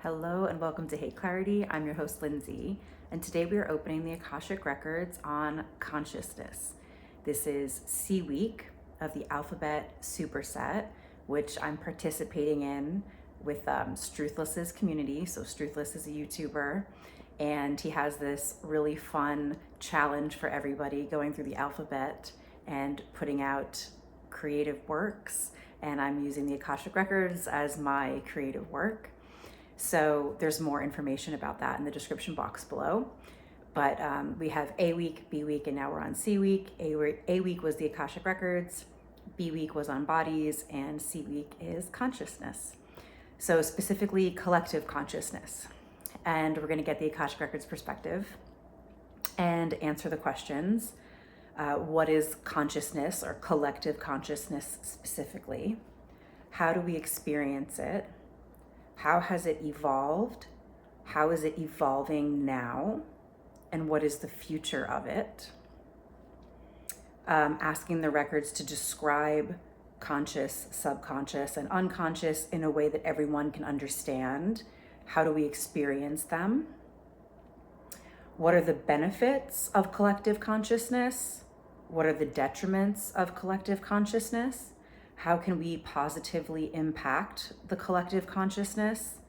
Hello and welcome to Hate Clarity. I'm your host, Lindsay, and today we are opening the Akashic Records on consciousness. This is C week of the Alphabet Superset, which I'm participating in with Struthless's community. So Struthless is a YouTuber, and he has this really fun challenge for everybody going through the alphabet and putting out creative works. And I'm using the Akashic Records as my creative work. So there's more information about that in the description box below. But we have A week, B week, and now we're on C week. A week was the Akashic Records, B week was on bodies, and C week is consciousness. So specifically collective consciousness. And we're gonna get the Akashic Records perspective and answer the questions. What is consciousness or collective consciousness specifically? How do we experience it? How has it evolved? How is it evolving now? And what is the future of it? Asking the records to describe conscious, subconscious, and unconscious in a way that everyone can understand. How do we experience them? What are the benefits of collective consciousness? What are the detriments of collective consciousness? How can we positively impact the collective consciousness?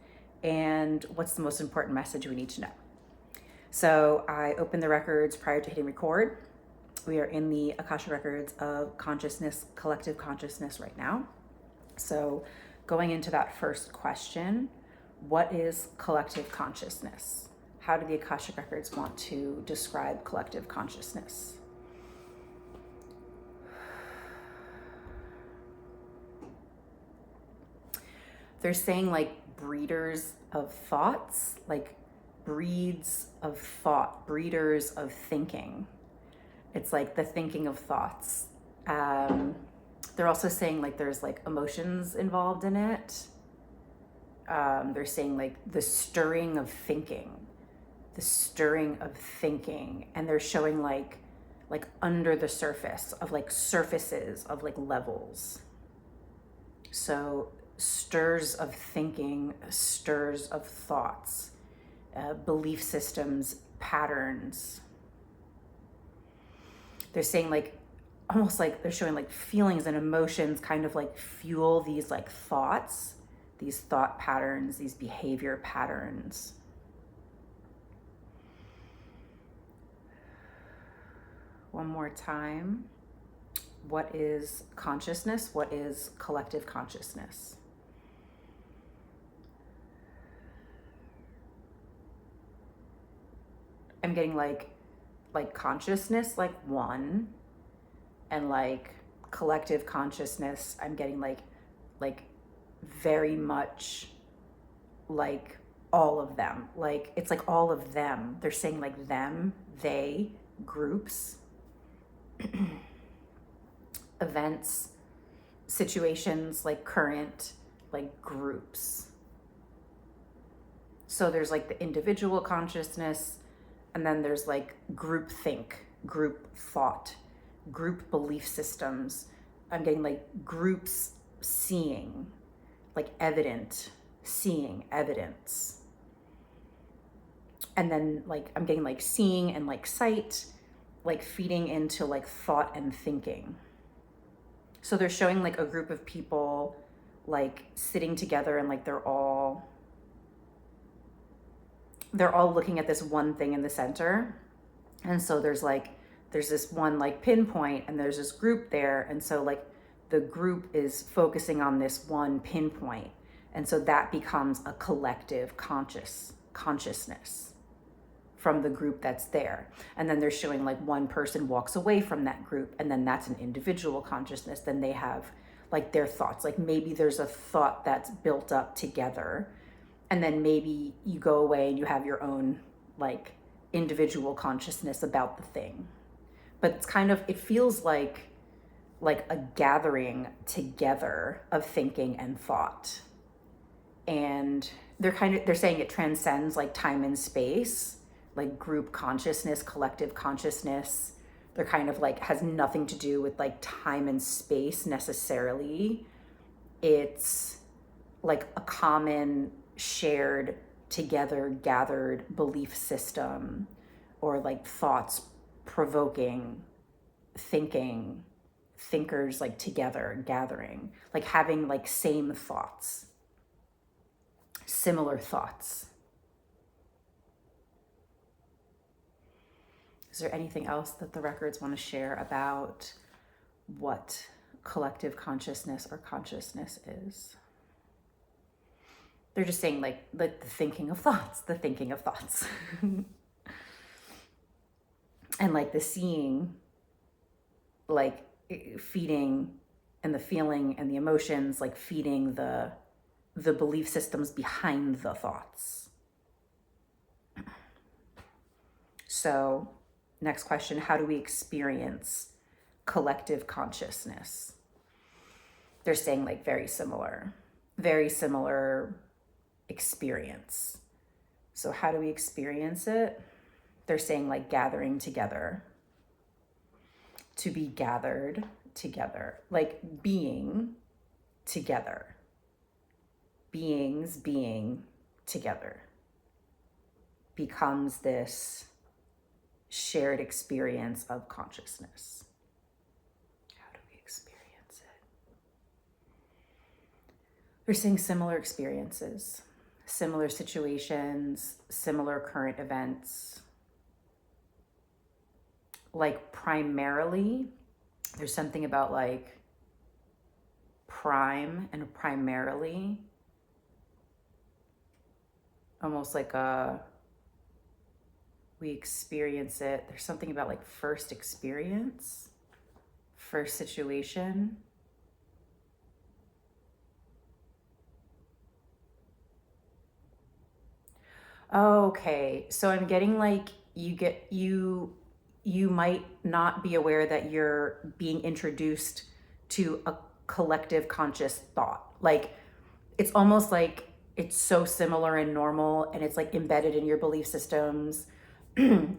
And what's the most important message we need to know? So I opened the records prior to hitting record. We are in the Akashic Records of consciousness, collective consciousness right now. So going into that first question, what is collective consciousness? How do the Akashic Records want to describe collective consciousness? They're saying like breeders of thoughts, like breeds of thought, breeders of thinking. It's like the thinking of thoughts. They're also saying like there's like emotions involved in it. They're saying like the stirring of thinking, and they're showing like under the surface of like surfaces of like levels. So stirs of thinking, stirs of thoughts, belief systems, patterns. They're saying like, almost like they're showing like feelings and emotions kind of like fuel these like thoughts, these thought patterns, these behavior patterns. One more time. What is consciousness? What is collective consciousness? I'm getting like consciousness, like one, and like collective consciousness, I'm getting like very much like all of them. Like it's like all of them. They're saying like them, they, groups, events, situations, like current, like groups. So there's like the individual consciousness, and then there's like group think, group thought, group belief systems. I'm getting like groups seeing, like evident, seeing evidence. And then like I'm getting like seeing and like sight, like feeding into like thought and thinking. So they're showing like a group of people like sitting together, and like they're all looking at this one thing in the center. And so there's this one like pinpoint, and there's this group there. And so like the group is focusing on this one pinpoint. And so that becomes a collective consciousness from the group that's there. And then they're showing like one person walks away from that group, and then that's an individual consciousness. Then they have like their thoughts. Like maybe there's a thought that's built up together, and then maybe you go away and you have your own like individual consciousness about the thing. But it's kind of, it feels like a gathering together of thinking and thought. And they're saying it transcends like time and space, like group consciousness, collective consciousness. They're kind of like has nothing to do with like time and space necessarily. It's like a common shared together gathered belief system, or like thoughts provoking thinking, thinkers like together gathering, like having like same thoughts, similar thoughts. Is there anything else that the records want to share about what collective consciousness or consciousness is? They're just saying like the thinking of thoughts, the thinking of thoughts. And like the seeing, like feeding, and the feeling and the emotions, like feeding the belief systems behind the thoughts. So next question, how do we experience collective consciousness? They're saying like very similar experience. So how do we experience it? They're saying like gathering together, to be gathered together, like being together, beings being together becomes this shared experience of consciousness. How do we experience it? They're saying similar experiences, similar situations, similar current events. Like primarily, there's something about like prime and primarily, almost like we experience it. There's something about like first experience, first situation. Okay, so I'm getting like you might not be aware that you're being introduced to a collective conscious thought. Like it's almost like it's so similar and normal, and it's like embedded in your belief systems,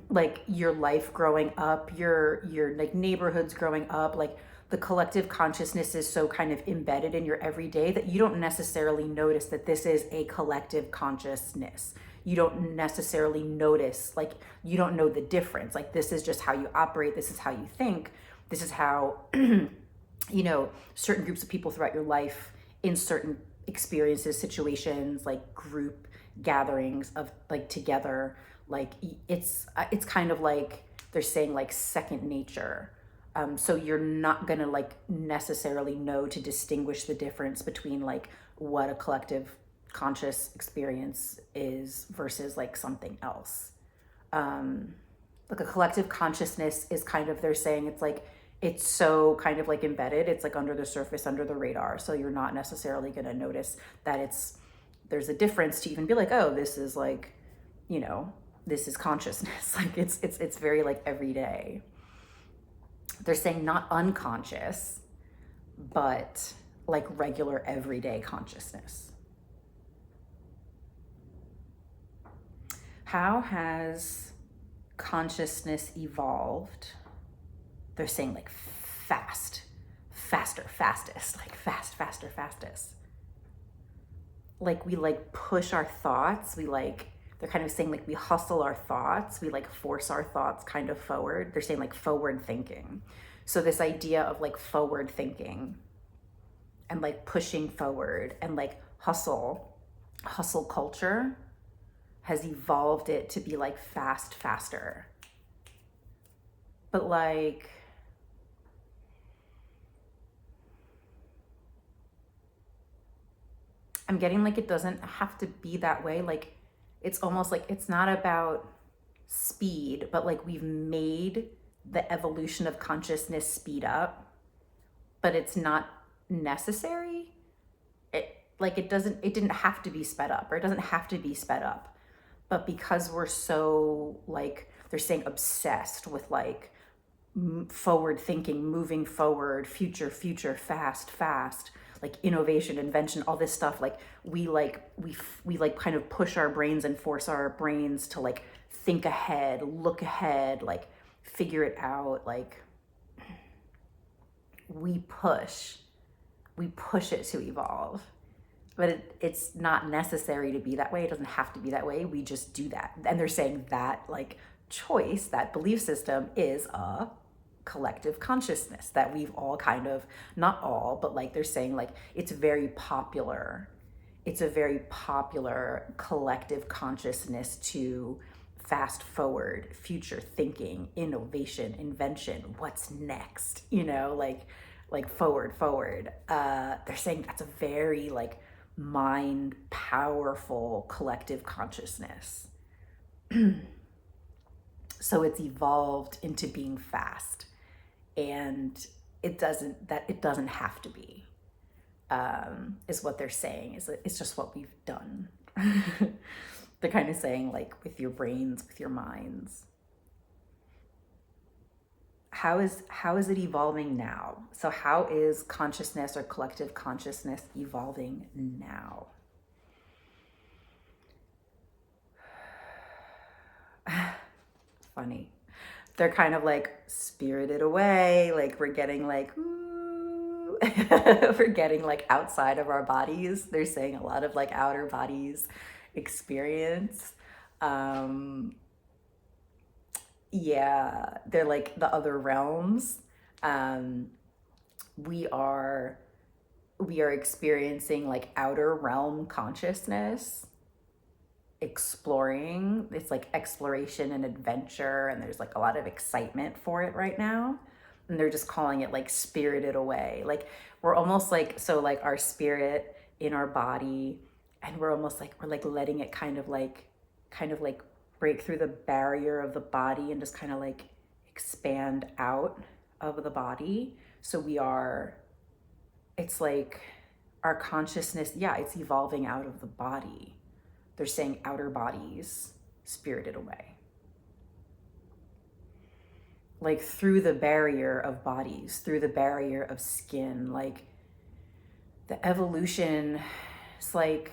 like your life growing up, your like neighborhoods growing up, like the collective consciousness is so kind of embedded in your everyday that you don't necessarily notice that this is a collective consciousness. You don't necessarily notice, like you don't know the difference. Like this is just how you operate, this is how you think, this is how you know, certain groups of people throughout your life in certain experiences, situations, like group gatherings of like together, like it's kind of like they're saying like second nature. So you're not gonna like necessarily know to distinguish the difference between like what a collective conscious experience is versus like something else. Like a collective consciousness is kind of, they're saying it's like, it's so kind of like embedded, it's like under the surface, under the radar. So you're not necessarily going to notice that there's a difference to even be like, oh, this is like, you know, this is consciousness. Like it's very like everyday. They're saying not unconscious, but like regular everyday consciousness. How has consciousness evolved? They're saying like fastest, like fastest. Like we like push our thoughts. They're kind of saying like we hustle our thoughts. We like force our thoughts kind of forward. They're saying like forward thinking. So this idea of like forward thinking and like pushing forward and like hustle culture has evolved it to be like faster. But like, I'm getting like it doesn't have to be that way. Like it's almost like it's not about speed, but like we've made the evolution of consciousness speed up, but it's not necessary. It didn't have to be sped up, or it doesn't have to be sped up. But because we're so like, they're saying obsessed with like forward thinking, moving forward, future, fast, like innovation, invention, all this stuff, like we kind of push our brains and force our brains to like think ahead, look ahead, like figure it out. Like we push it to evolve. but it's not necessary to be that way. It doesn't have to be that way. We just do that. And they're saying that like choice, that belief system is a collective consciousness that we've all kind of, not all, but like they're saying like it's very popular. It's a very popular collective consciousness to fast forward future thinking, innovation, invention, what's next, like forward. They're saying that's a very like mind powerful collective consciousness. So it's evolved into being fast, and it doesn't have to be, is what they're saying. It's just what we've done. They're kind of saying like with your brains, with your minds. How is it evolving now? So how is consciousness or collective consciousness evolving now? Funny. They're kind of like spirited away, like we're getting like, ooh. We're getting like outside of our bodies. They're saying a lot of like outer bodies experience. Yeah, they're like the other realms. Um, we are experiencing like outer realm consciousness, exploring. It's like exploration and adventure, and there's like a lot of excitement for it right now. And they're just calling it like spirited away. Like we're almost like, so like our spirit in our body, and we're almost like we're like letting it kind of like break through the barrier of the body and just kind of like expand out of the body. So it's like our consciousness, yeah, it's evolving out of the body. They're saying outer bodies spirited away. Like through the barrier of bodies, through the barrier of skin, like the evolution. It's like,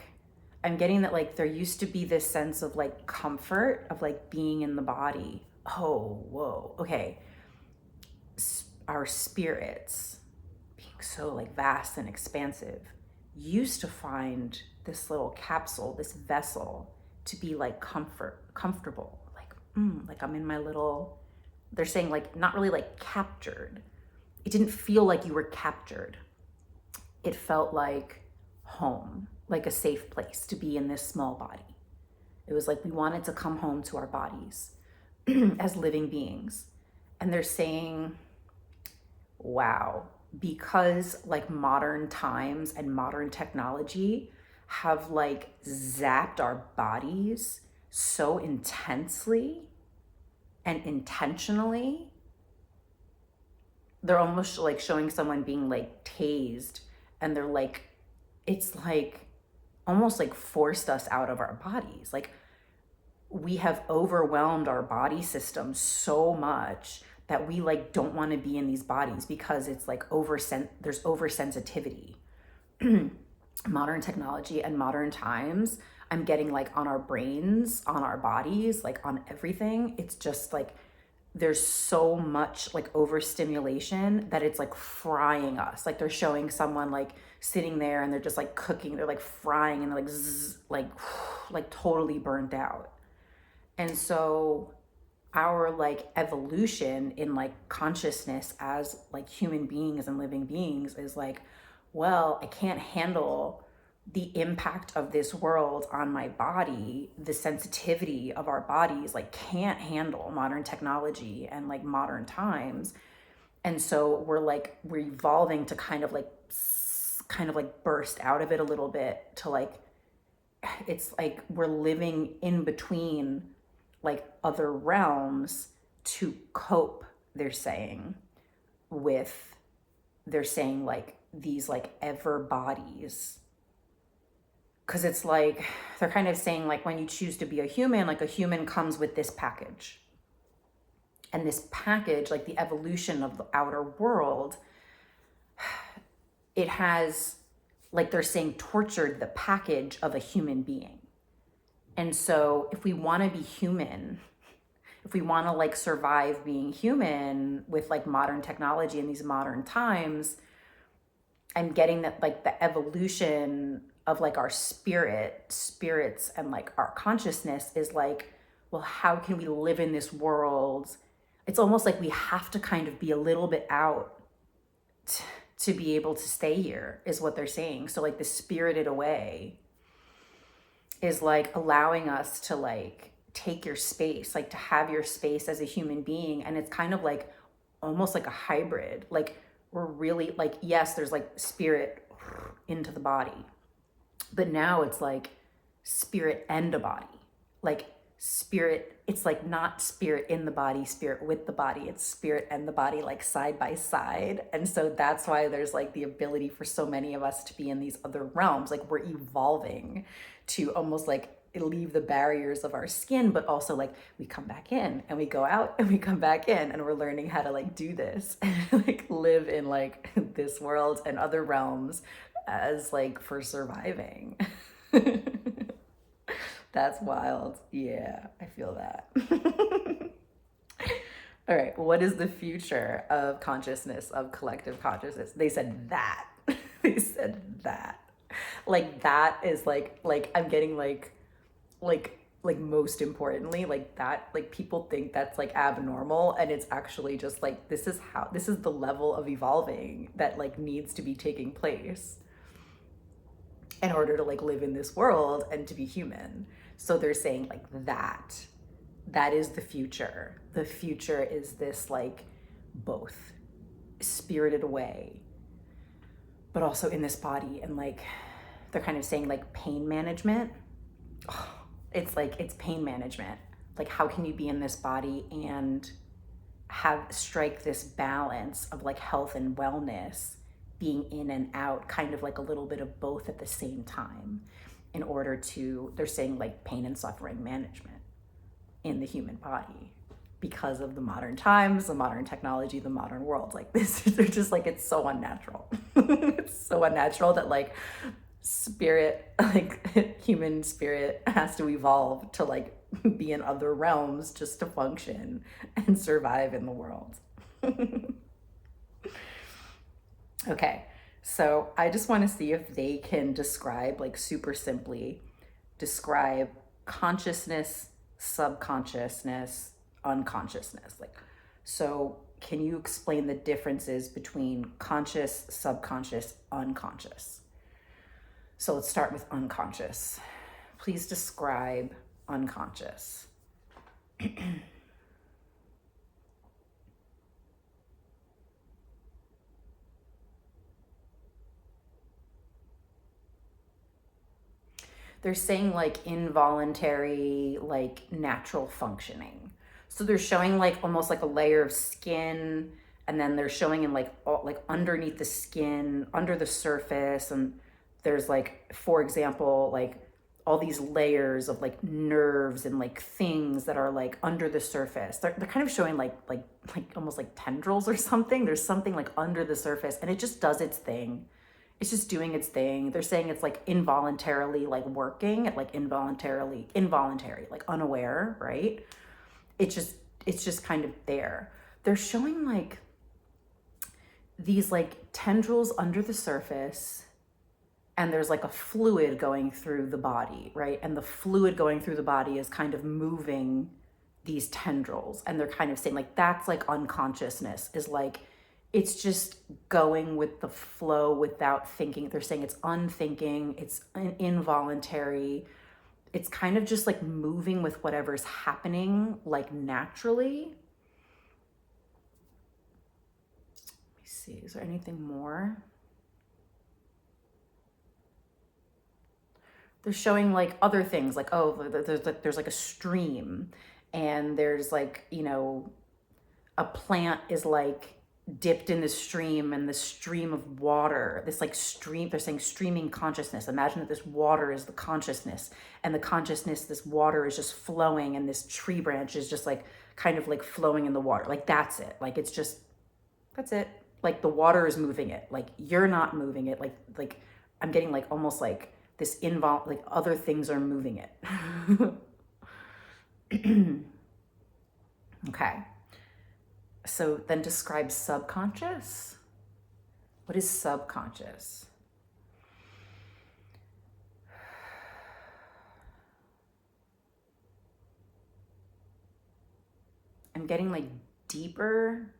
I'm getting that like there used to be this sense of like comfort of like being in the body. Oh, whoa, okay. Our spirits being so like vast and expansive used to find this little capsule, this vessel, to be like comfortable, like I'm in my little, they're saying like not really like captured. It didn't feel like you were captured. It felt like home, like a safe place to be in this small body. It was like we wanted to come home to our bodies as living beings. And they're saying, wow, because like modern times and modern technology have like zapped our bodies so intensely and intentionally, they're almost like showing someone being like tased, and they're like, it's like almost like forced us out of our bodies. Like we have overwhelmed our body system so much that we like don't want to be in these bodies because it's like there's oversensitivity. Modern technology and modern times, I'm getting like on our brains, on our bodies, like on everything. It's just like there's so much like overstimulation that it's like frying us. Like they're showing someone like sitting there and they're just like cooking, they're like frying, and they're like zzz, like totally burnt out. And so our like evolution in like consciousness as like human beings and living beings is like, well, I can't handle the impact of this world on my body. The sensitivity of our bodies like can't handle modern technology and like modern times. And so we're evolving to kind of like burst out of it a little bit, to like, it's like we're living in between like other realms to cope, they're saying, with, they're saying like these like ever bodies. Because it's like, they're kind of saying like when you choose to be a human, like a human comes with this package. And this package, like the evolution of the outer world, it has, like they're saying, tortured the package of a human being. And so if we want to be human, if we want to like survive being human with like modern technology in these modern times, I'm getting that like the evolution of like our spirits and like our consciousness is like, well, how can we live in this world? It's almost like we have to kind of be a little bit out to be able to stay here, is what they're saying. So like the spirited away is like allowing us to like take your space, like to have your space as a human being. And it's kind of like almost like a hybrid. Like we're really like, yes, there's like spirit into the body, but now it's like spirit and a body. Like spirit, it's like not spirit in the body, spirit with the body, it's spirit and the body like side by side. And so that's why there's like the ability for so many of us to be in these other realms. Like we're evolving to almost like leave the barriers of our skin, but also like we come back in and we go out and we come back in, and we're learning how to like do this and like live in like this world and other realms as like for surviving. That's wild. Yeah, I feel that. All right, what is the future of consciousness, of collective consciousness? They said that. They said that. Like that is like I'm getting like most importantly, like that, like people think that's like abnormal, and it's actually just like this is the level of evolving that like needs to be taking place in order to like live in this world and to be human. So they're saying like that is the future. The future is this like both spirited away, but also in this body. And like they're kind of saying like pain management. Oh, it's like it's pain management. Like how can you be in this body and strike this balance of like health and wellness, being in and out, kind of like a little bit of both at the same time, in order to, they're saying like pain and suffering management in the human body because of the modern times, the modern technology, the modern world. Like this, they're just like, it's so unnatural. It's so unnatural that like spirit, like human spirit has to evolve to like be in other realms just to function and survive in the world. Okay, so I just want to see if they can describe, like super simply, describe consciousness, subconsciousness, unconsciousness. Like, so can you explain the differences between conscious, subconscious, unconscious? So let's start with unconscious. Please describe unconscious. They're saying like involuntary, like natural functioning. So they're showing like almost like a layer of skin, and then they're showing in like like underneath the skin, under the surface, and there's like, for example, like all these layers of like nerves and like things that are like under the surface. They're kind of showing like almost like tendrils or something. There's something like under the surface, and it just does its thing. It's just doing its thing. They're saying it's like involuntarily like working at like involuntary, like unaware, right? It's just kind of there. They're showing like these like tendrils under the surface, and there's like a fluid going through the body, right? And the fluid going through the body is kind of moving these tendrils. And they're kind of saying like that's like unconsciousness, is like it's just going with the flow without thinking. They're saying it's unthinking, it's involuntary. It's kind of just like moving with whatever's happening, like naturally. Let me see, is there anything more? They're showing like other things, like, oh, there's like a stream, and there's like, you know, a plant is like dipped in the stream, and the stream of water, this like stream, they're saying streaming consciousness. Imagine that this water is the consciousness, and the consciousness, this water is just flowing, and this tree branch is just like kind of like flowing in the water. Like that's it. Like it's just, that's it. Like the water is moving it. Like you're not moving it. Like I'm getting like almost like this like other things are moving it. Okay. So then describe subconscious. What is subconscious? I'm getting like deeper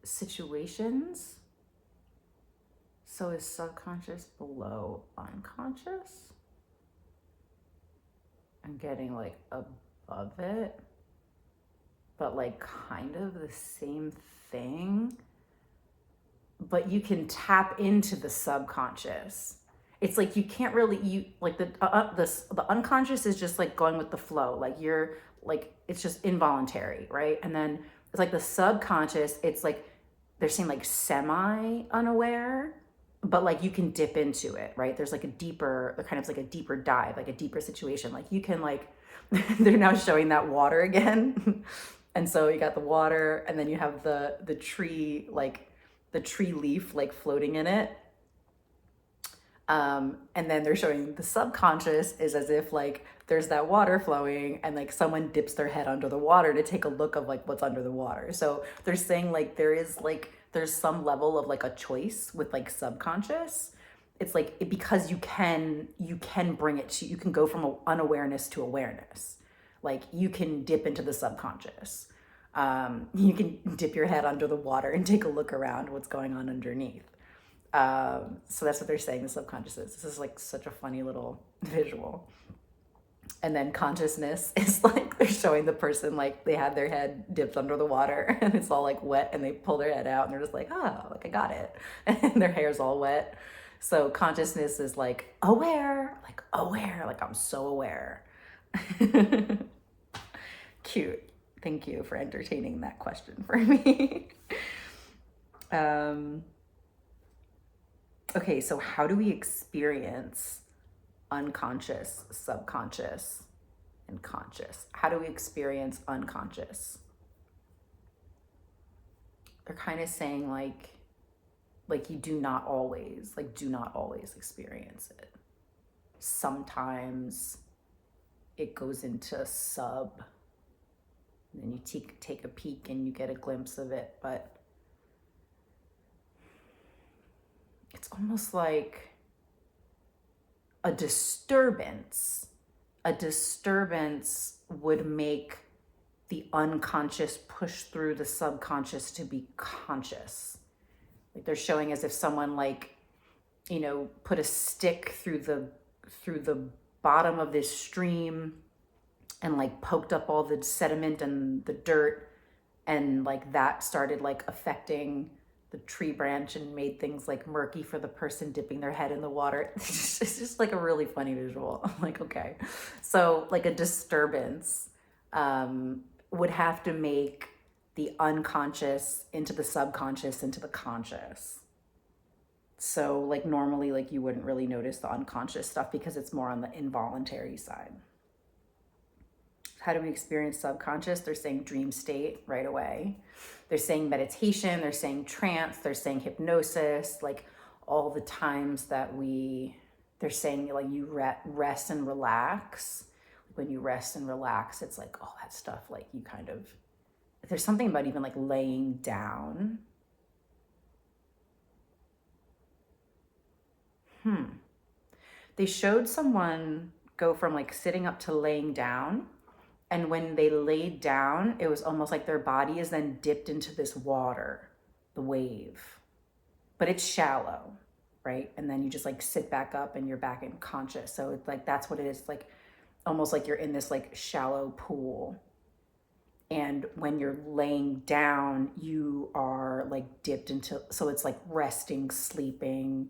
situations. So is subconscious below unconscious? I'm getting like above it, but like kind of the same thing. But you can tap into the subconscious. It's like you can't really, you like the unconscious is just like going with the flow. Like you're like, it's just involuntary, right? And then it's like the subconscious, it's like they're saying like semi unaware, but like you can dip into it, right? There's like a deeper, kind of like a deeper dive, like a deeper situation. Like you can like, they're now showing that water again. And so you got the water, and then you have the tree, like the tree leaf like floating in it. And then they're showing the subconscious is as if like there's that water flowing, and like someone dips their head under the water to take a look of like what's under the water. So they're saying like there's some level of like a choice with like subconscious. It's like because you can bring it to, you can go from unawareness to awareness. Like you can dip into the subconscious. You can dip your head under the water and take a look around what's going on underneath. So that's what they're saying the subconscious is. This is like such a funny little visual. And then consciousness is like they're showing the person like they had their head dipped under the water and it's all like wet, and they pull their head out and they're just like, oh, like I got it. And their hair's all wet. So consciousness is like aware, like I'm so aware. Cute. Thank you for entertaining that question for me. Okay, so how do we experience unconscious, subconscious, and conscious? How do we experience unconscious? They're kind of saying like you do not always experience it. Sometimes it goes into sub, and then you take a peek and you get a glimpse of it, but it's almost like a disturbance would make the unconscious push through the subconscious to be conscious. Like they're showing as if someone like, you know, put a stick through the bottom of this stream and like poked up all the sediment and the dirt, and like that started like affecting the tree branch and made things like murky for the person dipping their head in the water. It's just like a really funny visual. I'm like, okay. So like a disturbance would have to make the unconscious into the subconscious into the conscious. So like normally like you wouldn't really notice the unconscious stuff because it's more on the involuntary side. How do we experience subconscious? They're saying dream state right away. They're saying meditation, they're saying trance, they're saying hypnosis, like all the times that they're saying like you rest and relax. When you rest and relax, it's like all that stuff, like you kind of, there's something about even like laying down. They showed someone go from like sitting up to laying down. And when they laid down, it was almost like their body is then dipped into this water, the wave. But it's shallow, right? And then you just like sit back up and you're back in conscious. So it's like, that's what it is, like almost like you're in this like shallow pool. And when you're laying down, you are like dipped into, so it's like resting, sleeping.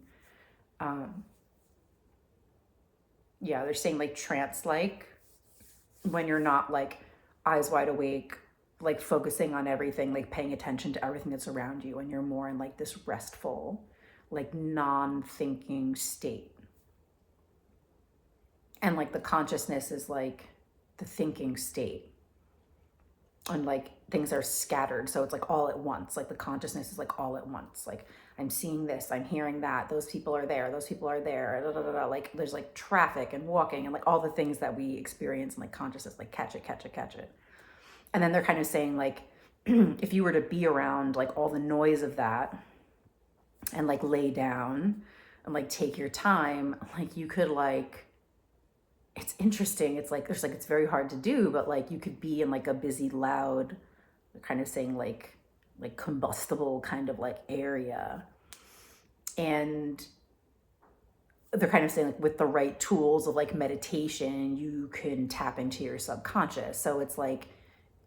Yeah, they're saying like trance-like, when you're not like eyes wide awake, like focusing on everything, like paying attention to everything that's around you, and you're more in like this restful, like non-thinking state. And like the consciousness is like the thinking state, and like things are scattered, so it's like all at once. Like the consciousness is like all at once, like I'm seeing this, I'm hearing that, those people are there, like there's like traffic and walking and like all the things that we experience in like consciousness, like catch it. And then they're kind of saying like if you were to be around like all the noise of that and like lay down and like take your time, like you could like it's interesting. It's like, it's very hard to do, but like you could be in like a busy, loud, kind of saying like combustible kind of like area. And they're kind of saying like with the right tools of like meditation, you can tap into your subconscious. So it's like,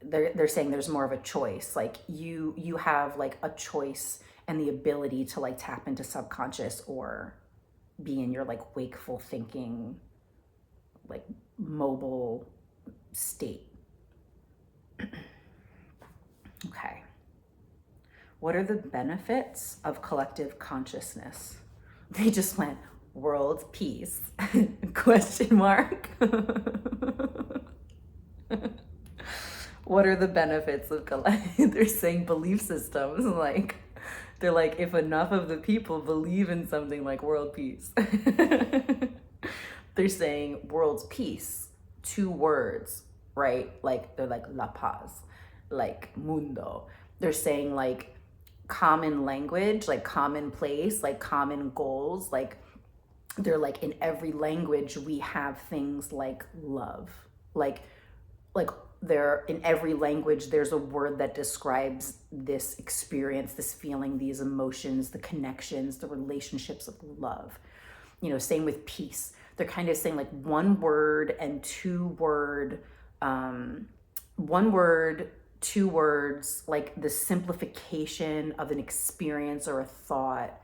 they're saying there's more of a choice. Like you have like a choice and the ability to like tap into subconscious or be in your like wakeful thinking, like mobile state. Okay. What are the benefits of collective consciousness? They just went world peace question mark. What are the benefits of collective? They're saying belief systems. Like they're like, if enough of the people believe in something like world peace. They're saying world's peace, 2 words, right? Like they're like la paz, like mundo. They're saying like common language, like common place, like common goals. Like they're like in every language we have things like love. Like there in every language there's a word that describes this experience, this feeling, these emotions, the connections, the relationships of love. You know, same with peace. They're kind of saying like 1 word and 2 word, 1 word, 2 words, like the simplification of an experience or a thought,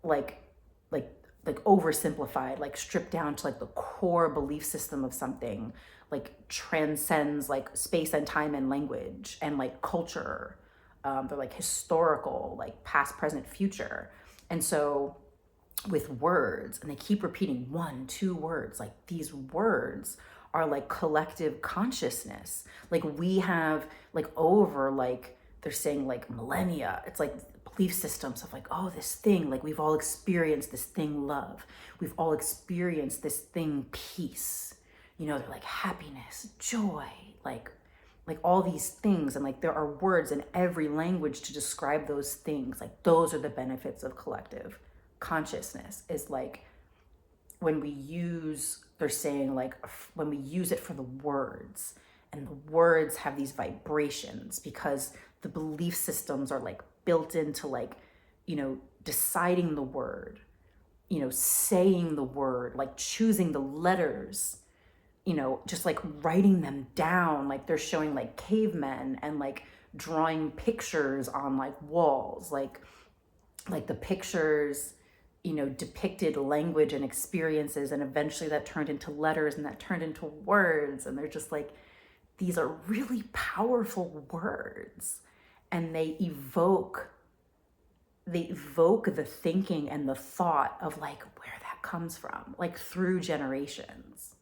like oversimplified, like stripped down to like the core belief system of something, like transcends like space and time and language and like culture. They're like historical, like past, present, future. And so with words, and they keep repeating 1, 2 words, like these words are like collective consciousness. Like we have like over like, they're saying like millennia, it's like belief systems of like, oh, this thing, like we've all experienced this thing love, we've all experienced this thing peace, you know, they're like happiness, joy, like all these things. And like there are words in every language to describe those things. Like those are the benefits of collective consciousness, is like when we use, they're saying like when we use it for the words, and the words have these vibrations because the belief systems are like built into like, you know, deciding the word, you know, saying the word, like choosing the letters, you know, just like writing them down. Like they're showing like cavemen and like drawing pictures on like walls, like the pictures, you know, depicted language and experiences, and eventually that turned into letters and that turned into words. And they're just like, these are really powerful words, and they evoke the thinking and the thought of like where that comes from, like through generations.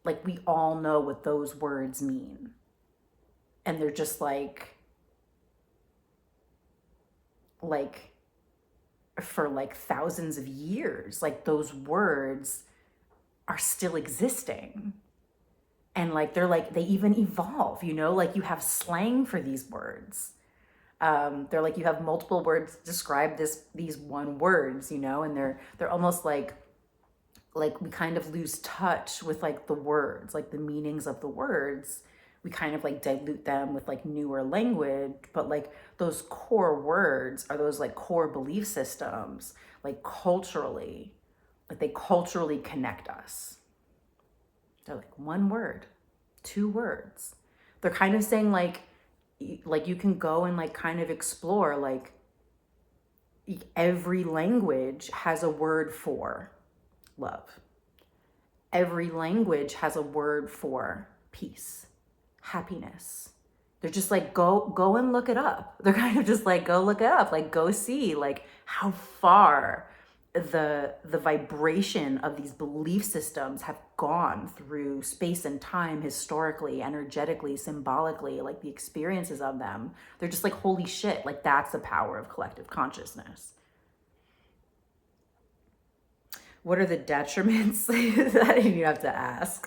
Like we all know what those words mean, and they're just like for like thousands of years, like those words are still existing. And like they're like, they even evolve, you know, like you have slang for these words. They're like, you have multiple words to describe these 1 words, you know, and they're almost like we kind of lose touch with like the words, like the meanings of the words. We kind of like dilute them with like newer language, but like those core words are those like core belief systems, like culturally, like they culturally connect us. They're like 1 word, 2 words. They're kind of saying like you can go and like kind of explore, like every language has a word for love. Every language has a word for peace, happiness. They're just like, go and look it up. They're kind of just like, go look it up, like go see like how far the vibration of these belief systems have gone through space and time, historically, energetically, symbolically, like the experiences of them. They're just like, holy shit, like that's the power of collective consciousness. What are the detriments? I didn't even have to ask.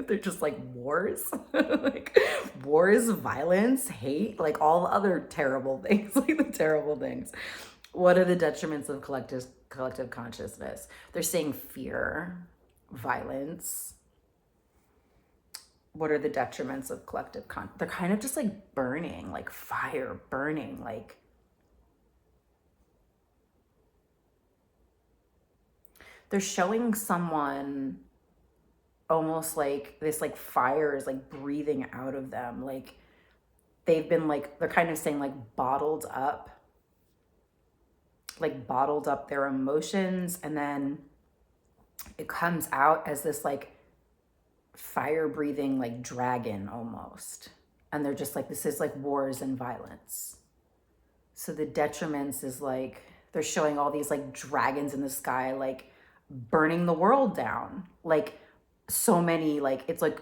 They're just like wars, like wars, violence, hate, like all the other terrible things, like the terrible things. What are the detriments of collective consciousness? They're saying fear, violence. What are the detriments of collective they're kind of just like burning, like fire burning, like they're showing someone almost like this like fire is like breathing out of them, like they've been like, they're kind of saying like bottled up their emotions, and then it comes out as this like fire breathing like dragon almost, and they're just like, this is like wars and violence. So the detriments is like they're showing all these like dragons in the sky like burning the world down, like so many, like it's like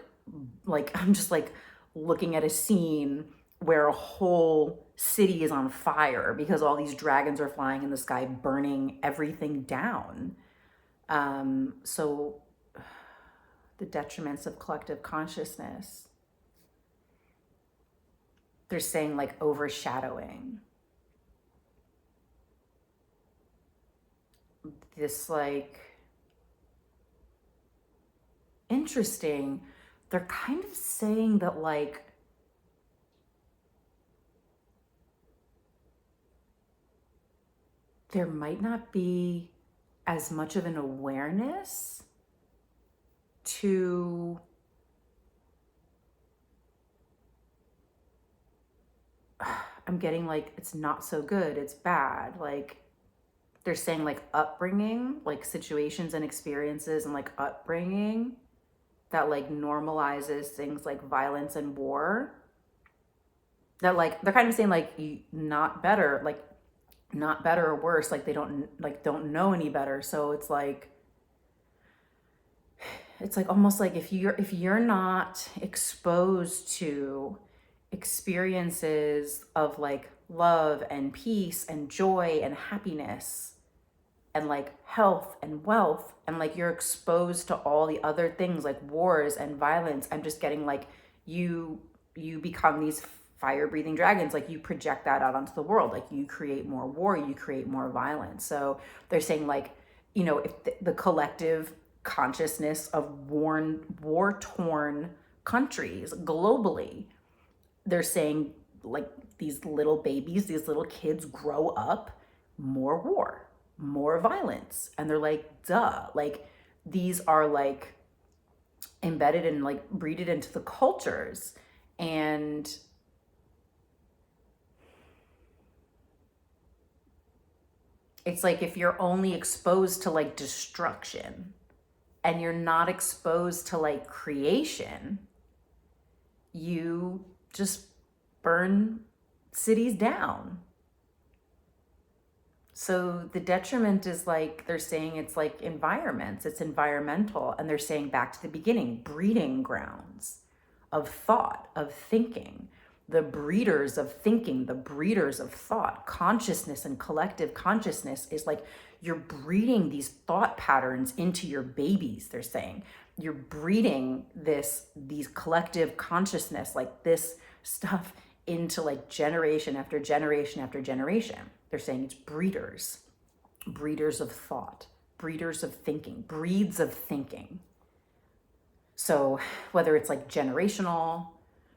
I'm just like looking at a scene where a whole city is on fire because all these dragons are flying in the sky burning everything down. So the detriments of collective consciousness, they're saying like overshadowing, this like interesting, they're kind of saying that like there might not be as much of an awareness to I'm getting like it's not so good, it's bad. Like they're saying like upbringing, like situations and experiences and like upbringing that like normalizes things like violence and war. That like they're kind of saying like not better, like not better or worse, like they don't know any better. So it's like almost like if you're not exposed to experiences of like love and peace and joy and happiness and like health and wealth, and like you're exposed to all the other things like wars and violence, I'm just getting like you become these fire breathing dragons, like you project that out onto the world, like you create more war, you create more violence. So they're saying like, you know, if the collective consciousness of war torn countries globally, they're saying like these little babies, these little kids grow up, more war, more violence. And they're like, duh, like these are like embedded and like breeded into the cultures. And it's like if you're only exposed to like destruction and you're not exposed to like creation, you just burn cities down. So the detriment is like, they're saying it's like environments, it's environmental. And they're saying back to the beginning, breeding grounds of thought, of thinking, the breeders of thinking, the breeders of thought, consciousness and collective consciousness is like, you're breeding these thought patterns into your babies, they're saying. You're breeding these collective consciousness, like this stuff into like generation after generation after generation. They're saying it's breeders of thought, breeders of thinking, breeds of thinking. So whether it's like generational,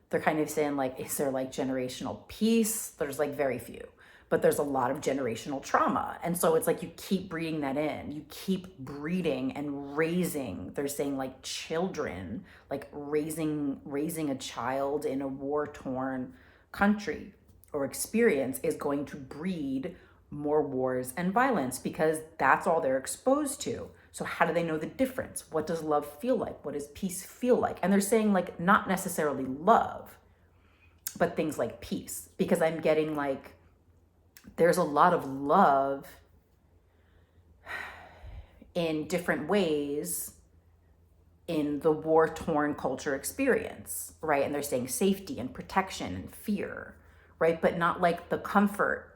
they're kind of saying like, is there like generational peace? There's like very few, but there's a lot of generational trauma. And so it's like you keep breeding that in, you keep breeding and raising, they're saying like children, like raising a child in a war-torn country or experience is going to breed more wars and violence because that's all they're exposed to. So how do they know the difference? What does love feel like? What does peace feel like? And they're saying like not necessarily love, but things like peace, because I'm getting like there's a lot of love in different ways in the war-torn culture experience, right? And they're saying safety and protection and fear, right? But not like the comfort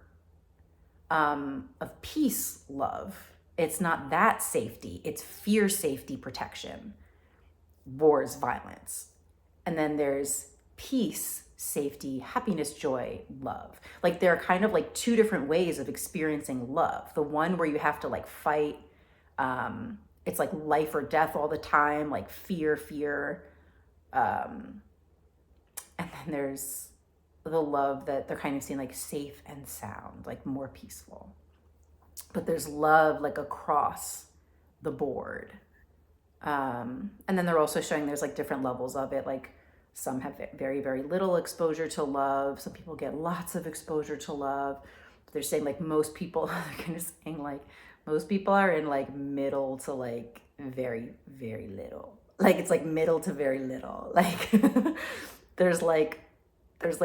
of peace, love. It's not that safety, it's fear, safety, protection, wars, violence. And then there's peace, safety, happiness, joy, love. Like there are kind of like two different ways of experiencing love. The one where you have to like fight it's like life or death all the time, like fear. And then there's the love that they're kind of seeing like safe and sound, like more peaceful. But there's love like across the board. And then they're also showing there's like different levels of it. Like some have very little exposure to love. Some people get lots of exposure to love. They're saying like most people, they're kind of saying like most people are in like middle to like very little. Like it's like middle to very little. Like there's like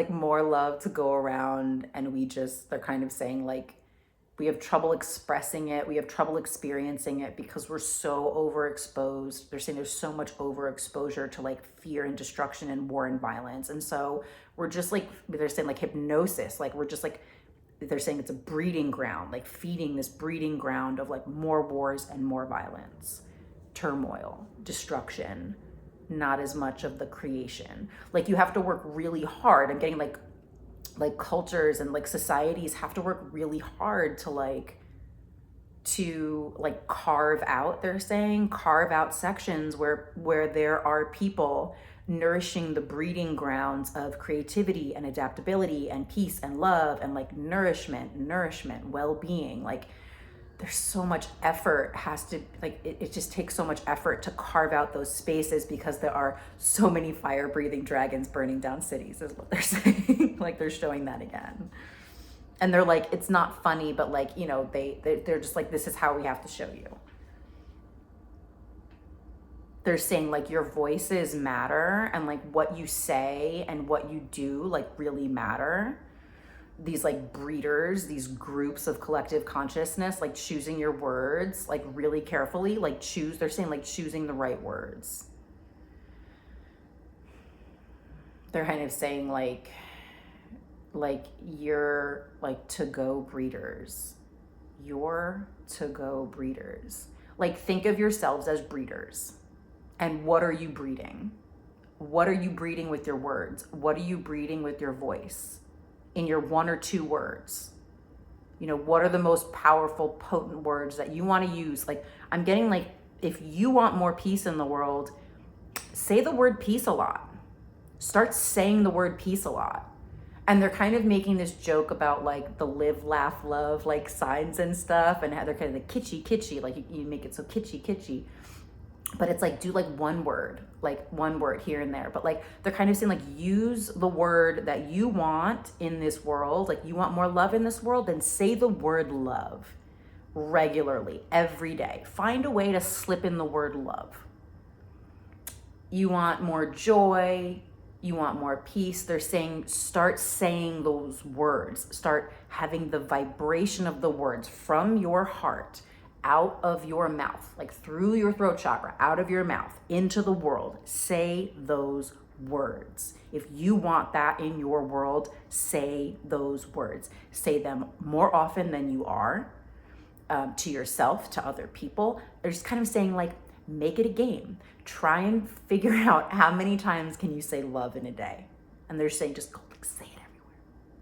more love to go around, and they're kind of saying like we have trouble expressing it, we have trouble experiencing it because we're so overexposed. They're saying there's so much overexposure to like fear and destruction and war and violence. And so we're just like, they're saying like hypnosis, like we're just like, they're saying it's a breeding ground, like feeding this breeding ground of like more wars and more violence, turmoil, destruction, not as much of the creation. Like you have to work really hard. I'm getting like cultures and like societies have to work really hard to carve out, they're saying, carve out sections where there are people nourishing the breeding grounds of creativity and adaptability and peace and love and like nourishment, well-being. Like there's so much effort has to, like it just takes so much effort to carve out those spaces because there are so many fire-breathing dragons burning down cities, is what they're saying. Like they're showing that again. And they're like, it's not funny, but like, you know, they're just like, this is how we have to show you. They're saying like your voices matter, and like what you say and what you do like really matter. These like breeders, these groups of collective consciousness, like choosing your words like really carefully, like they're saying like choosing the right words. They're kind of saying like you're like to-go breeders. You're to-go breeders. Like think of yourselves as breeders. And what are you breeding? What are you breeding with your words? What are you breeding with your voice? In your one or two words, you know, what are the most powerful, potent words that you want to use? Like I'm getting like, if you want more peace in the world, say the word peace a lot. Start saying the word peace a lot. And they're kind of making this joke about like the live, laugh, love, like signs and stuff, and how they're kind of like kitschy, like you make it so kitschy. But it's like, do like one word here and there. But like, they're kind of saying like, use the word that you want in this world. Like you want more love in this world, then say the word love regularly, every day. Find a way to slip in the word love. You want more joy, you want more peace. They're saying, start saying those words. Start having the vibration of the words from your heart out of your mouth, like through your throat chakra, out of your mouth, into the world. Say those words. If you want that in your world, say those words. Say them more often than you are, to yourself, to other people. They're just kind of saying like, make it a game. Try and figure out how many times can you say love in a day. And they're saying, just go like, say it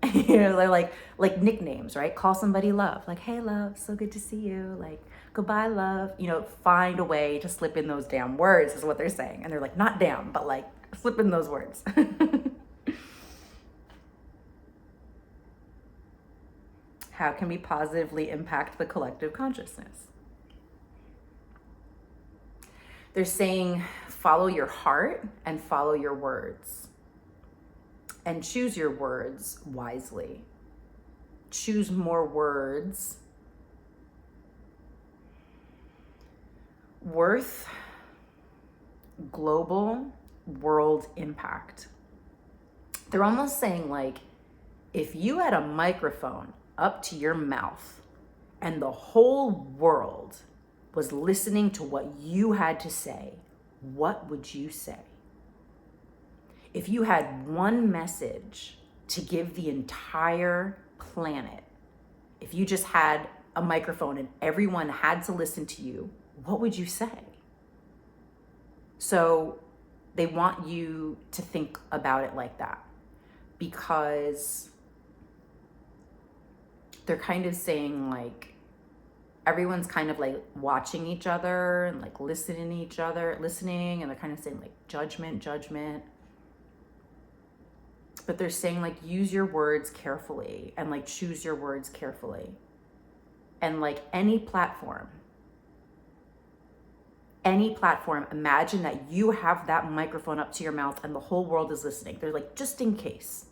everywhere. You know, they're like nicknames, right? Call somebody love, like, hey love, so good to see you. Like, goodbye love. You know, find a way to slip in those damn words is what they're saying. And they're like, not damn, but like slip in those words. How can we positively impact the collective consciousness? They're saying, follow your heart and follow your words. And choose your words wisely. Choose more words worth global world impact. They're almost saying like, if you had a microphone up to your mouth and the whole world was listening to what you had to say, what would you say? If you had one message to give the entire planet, if you just had a microphone and everyone had to listen to you, what would you say? So they want you to think about it like that, because they're kind of saying like, everyone's kind of like watching each other and like listening, and they're kind of saying like judgment. But they're saying like use your words carefully and like choose your words carefully. And like any platform, imagine that you have that microphone up to your mouth and the whole world is listening. They're like, just in case.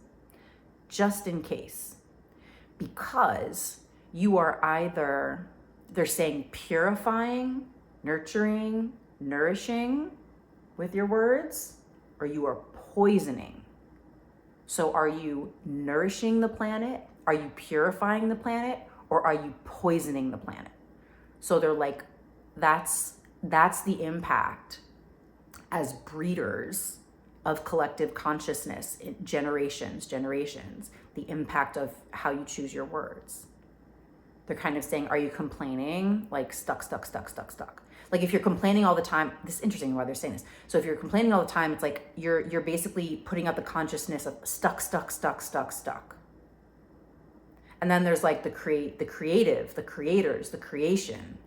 Because you are either, they're saying purifying, nurturing, nourishing with your words, or you are poisoning. So are you nourishing the planet? Are you purifying the planet? Or are you poisoning the planet? So they're like, that's the impact as breeders of collective consciousness in generations, the impact of how you choose your words. They're kind of saying, are you complaining? Like stuck. Like if you're complaining all the time, this is interesting why they're saying this. So if you're complaining all the time, it's like you're basically putting out the consciousness of stuck. And then there's like the creative, the creators, the creation.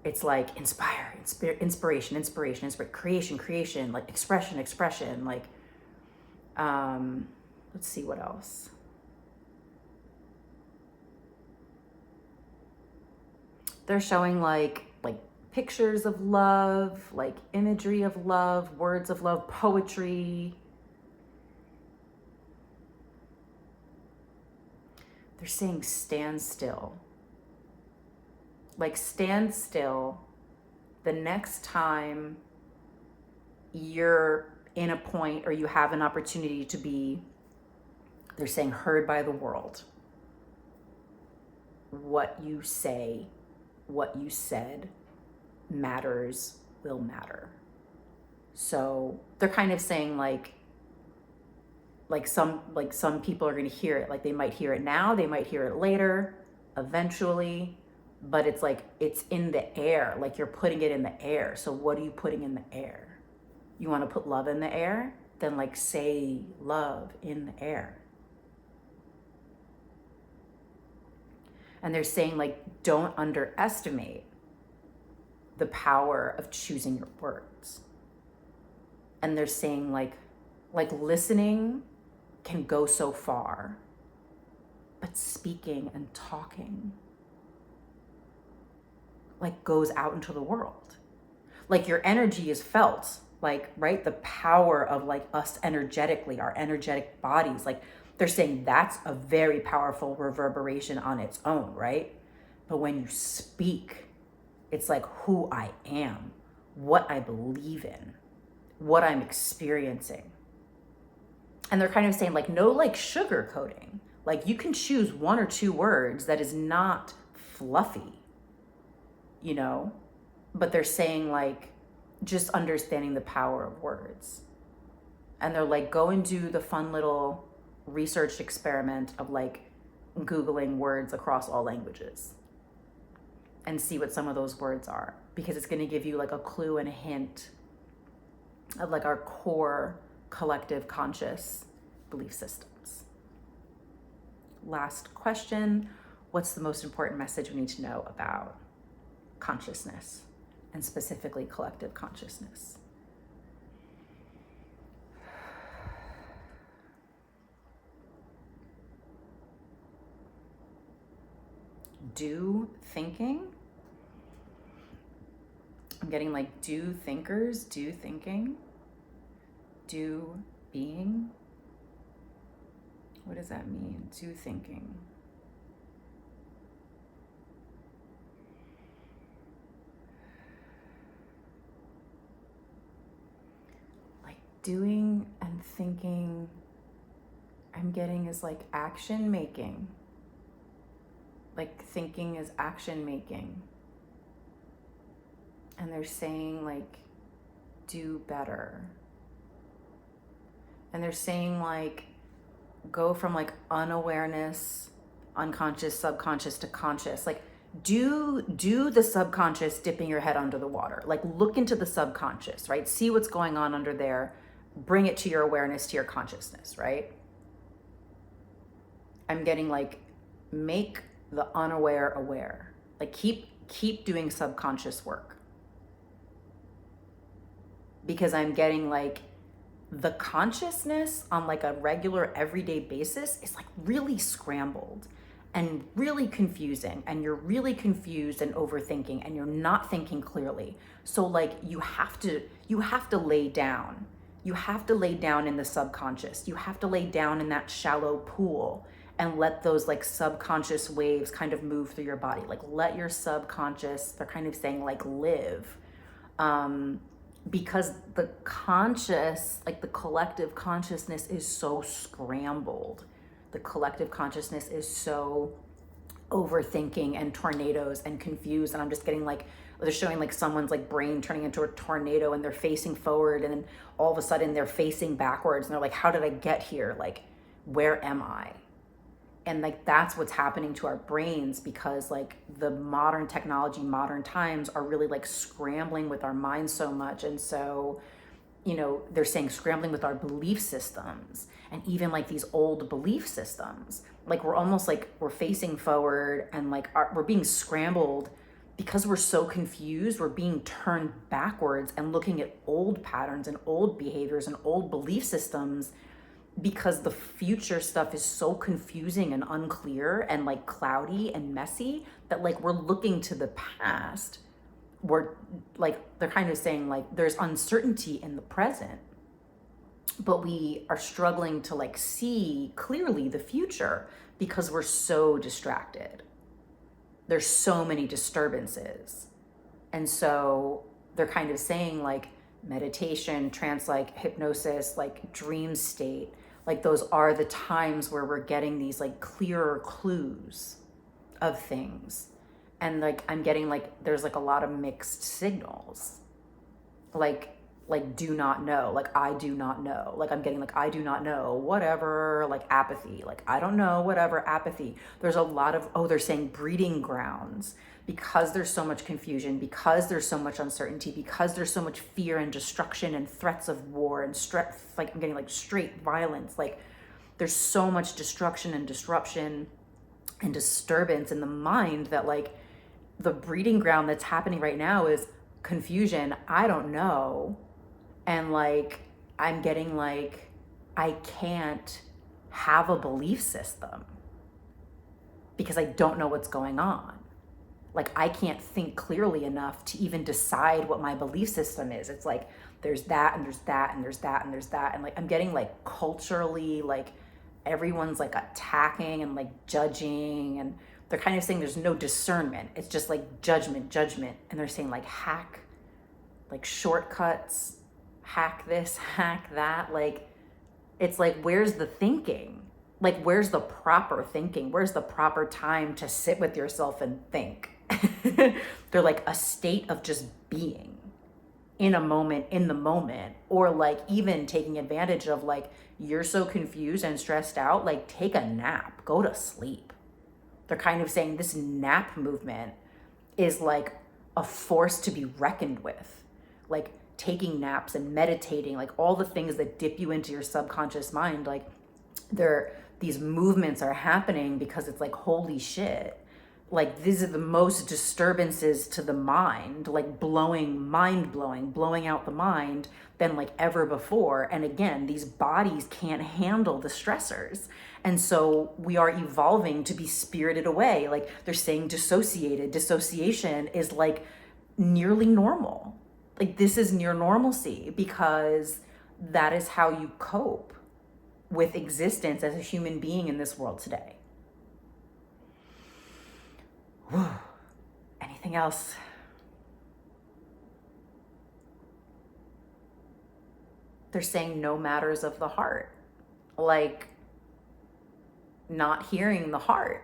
It's like inspiration, creation, like expression, like, let's see what else. They're showing like pictures of love, like imagery of love, words of love, poetry. They're saying stand still. Like stand still the next time you're in a point or you have an opportunity to be, they're saying, heard by the world. What you say, what you said matters, will matter. So they're kind of saying like some people are going to hear it. Like they might hear it now, they might hear it later, eventually. But it's like, it's in the air, like you're putting it in the air. So what are you putting in the air? You want to put love in the air? Then like say love in the air. And they're saying like, don't underestimate the power of choosing your words. And they're saying like listening can go so far, but speaking and talking like goes out into the world. Like your energy is felt, like, right? The power of like us energetically, our energetic bodies, like they're saying that's a very powerful reverberation on its own, right? But when you speak, it's like who I am, what I believe in, what I'm experiencing. And they're kind of saying like, no like sugar coating. Like you can choose one or two words that is not fluffy, you know, but they're saying like just understanding the power of words. And they're like, go and do the fun little research experiment of like Googling words across all languages and see what some of those words are, because it's going to give you like a clue and a hint of like our core collective conscious belief systems. Last question. What's the most important message we need to know about consciousness, and specifically collective consciousness? Do thinking. I'm getting like do thinkers, do thinking, do being. What does that mean? Do thinking. Doing and thinking, I'm getting is like action making. Like thinking is action making. And they're saying like, do better. And they're saying like, go from like unawareness, unconscious, subconscious to conscious. Like do the subconscious, dipping your head under the water. Like look into the subconscious, right? See what's going on under there. Bring it to your awareness, to your consciousness, right? I'm getting like, make the unaware aware. Like keep keep doing subconscious work, because I'm getting like the consciousness on like a regular everyday basis is like really scrambled and really confusing, and you're really confused and overthinking, and you're not thinking clearly. So like you have to lay down. You have to lay down in the subconscious. You have to lay down in that shallow pool and let those like subconscious waves kind of move through your body. Like let your subconscious, they're kind of saying like live. Because the conscious, like the collective consciousness is so scrambled. The collective consciousness is so overthinking and tornadoes and confused. And I'm just getting like, they're showing like someone's like brain turning into a tornado, and they're facing forward, and then all of a sudden they're facing backwards, and they're like, how did I get here? Like, where am I? And like that's what's happening to our brains, because like the modern technology, modern times are really like scrambling with our minds so much. And so, you know, they're saying scrambling with our belief systems, and even like these old belief systems, like we're almost like we're facing forward, and like we're being scrambled because we're so confused. We're being turned backwards and looking at old patterns and old behaviors and old belief systems, because the future stuff is so confusing and unclear and like cloudy and messy, that like we're looking to the past. We're like, they're kind of saying like there's uncertainty in the present, but we are struggling to like see clearly the future because we're so distracted. There's so many disturbances. And so they're kind of saying like meditation, trance, like hypnosis, like dream state, like those are the times where we're getting these like clearer clues of things. And like I'm getting like there's like a lot of mixed signals, like do not know, like I do not know, like I'm getting like I do not know, whatever, like apathy, like I don't know, whatever, apathy. There's a lot of, oh, they're saying breeding grounds, because there's so much confusion, because there's so much uncertainty, because there's so much fear and destruction and threats of war and like I'm getting like straight violence, like there's so much destruction and disruption and disturbance in the mind, that like the breeding ground that's happening right now is confusion, I don't know. And like I'm getting like I can't have a belief system because I don't know what's going on. Like I can't think clearly enough to even decide what my belief system is. It's like there's that and there's that and there's that and there's that, and like I'm getting like culturally like everyone's like attacking and like judging, and they're kind of saying there's no discernment. It's just like judgment. And they're saying like hack, like shortcuts, hack this, hack that. Like it's like, where's the thinking? Like where's the proper thinking? Where's the proper time to sit with yourself and think? They're like a state of just being in a moment, in the moment, or like even taking advantage of like you're so confused and stressed out, like take a nap, go to sleep. They're kind of saying this nap movement is like a force to be reckoned with. Like taking naps and meditating, like all the things that dip you into your subconscious mind, like these movements are happening because it's like, holy shit. Like these are the most disturbances to the mind, like mind blowing, blowing out the mind than like ever before. And again, these bodies can't handle the stressors. And so we are evolving to be spirited away. Like they're saying dissociated. Dissociation is like nearly normal. Like this is near normalcy, because that is how you cope with existence as a human being in this world today. Whew. Anything else? They're saying no matters of the heart, like not hearing the heart.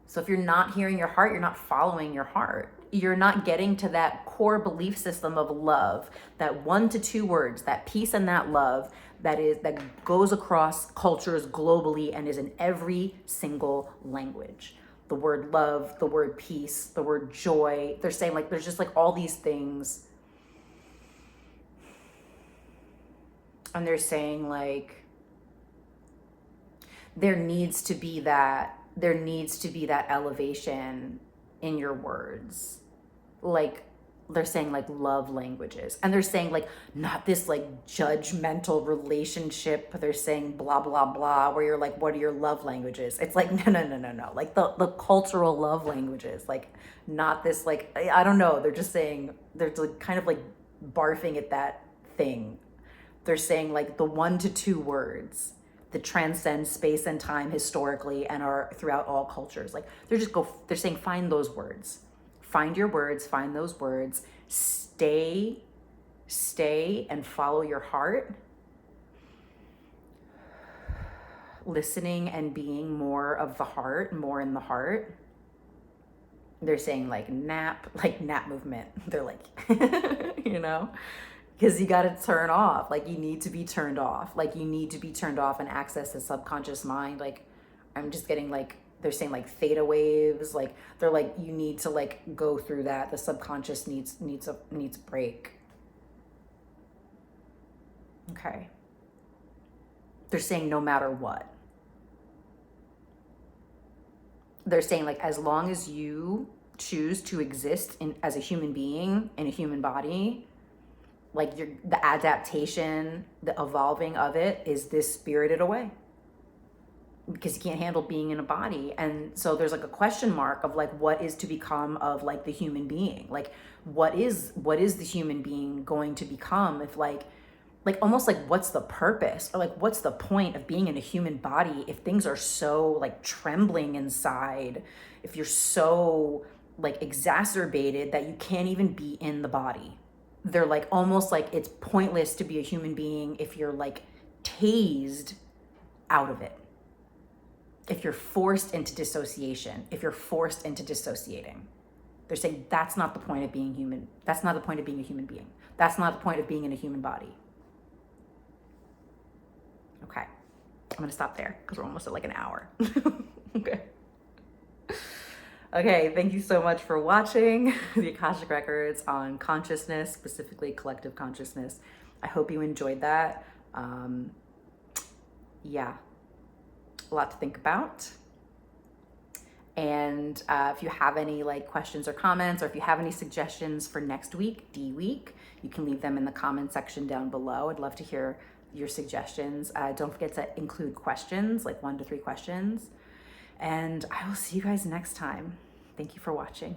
So if you're not hearing your heart, you're not following your heart. You're not getting to that core belief system of love, that 1 to 2 words, that peace and that love that goes across cultures globally and is in every single language. The word love, the word peace, the word joy. They're saying like there's just like all these things. And they're saying like there needs to be that elevation in your words. Like, they're saying like love languages, and they're saying like not this like judgmental relationship. They're saying blah blah blah, where you're like, what are your love languages? It's like no, like the cultural love languages, like not this like, I don't know, they're just saying, they're like kind of like barfing at that thing. They're saying like the 1 to 2 words that transcend space and time historically and are throughout all cultures. Like they're saying find those words. Find your words, find those words, stay and follow your heart. Listening and being more of the heart, more in the heart. They're saying like nap movement. They're like, you know, because you got to turn off. Like you need to be turned off. Like you need to be turned off and access the subconscious mind. Like I'm just getting like, they're saying like theta waves, like they're like, you need to like go through that. The subconscious needs a break. Okay. They're saying no matter what. They're saying like, as long as you choose to exist as a human being in a human body, like the adaptation, the evolving of it is this spirited away. Because you can't handle being in a body. And so there's like a question mark of like, what is to become of like the human being? Like what is the human being going to become if like almost like what's the purpose, or like what's the point of being in a human body if things are so like trembling inside, if you're so like exacerbated that you can't even be in the body. They're like almost like it's pointless to be a human being if you're like tased out of it. If you're forced into dissociation, if you're forced into dissociating. They're saying that's not the point of being human. That's not the point of being a human being. That's not the point of being in a human body. Okay, I'm gonna stop there because we're almost at like an hour. Okay. Okay, thank you so much for watching the Akashic Records on consciousness, specifically collective consciousness. I hope you enjoyed that. Yeah. A lot to think about. And if you have any like questions or comments, or if you have any suggestions for next week, D week, you can leave them in the comment section down below. I'd love to hear your suggestions. Don't forget to include questions, like 1 to 3 questions. And I will see you guys next time. Thank you for watching.